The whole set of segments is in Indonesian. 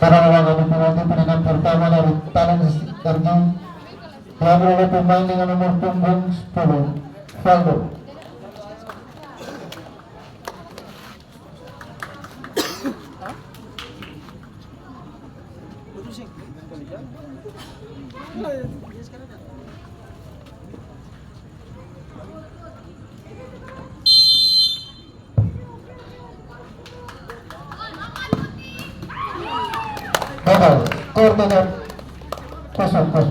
Para laga di penalti penenang pertama dari Talent Dargi diambil oleh pemain dengan nomor punggung 10 Valdo. Gagal, skor tetap 0-0.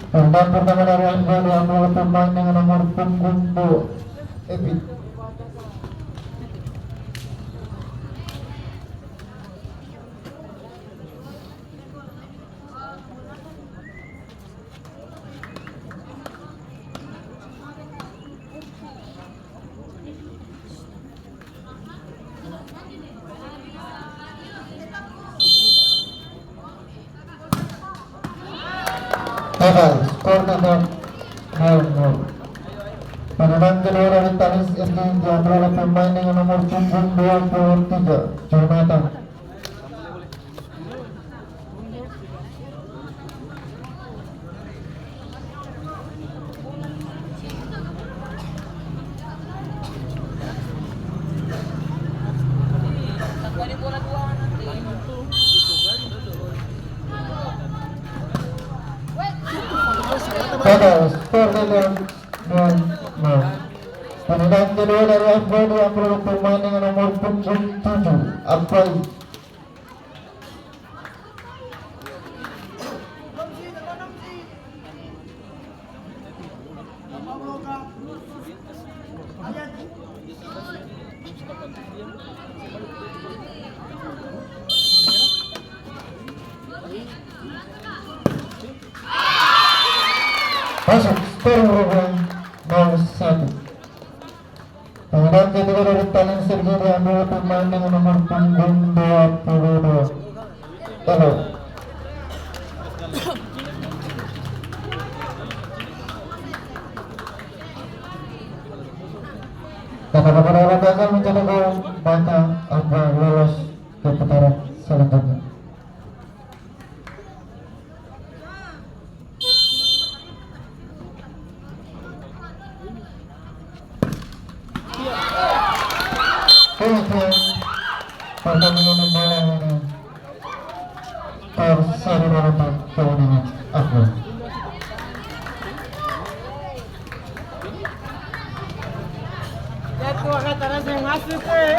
Tendangan pertama dari Angga diambil oleh pemain dengan nomor punggung 2 Epi. Gagal, skor tetap 0-0. Penenang kedua dari Talis SG diambil oleh pemain dengan nomor punggung 23 Jonathan. Gagal, skor tetap 0-0. Penenang kedua dari Angga diambil oleh pemain dengan nomor punggung 7 Apai. Masuk, skor berubah 0-1. Penenang kedua dari Talent Sergi diambil oleh pemain dengan nomor punggung 22 Elo. Karena beberapa gagal menjadi gol, maka Angga lolos ke putaran selanjutnya. Pertandingan malam ini terseri dalam kemenangan Angga. Ya tuh kata yang masuk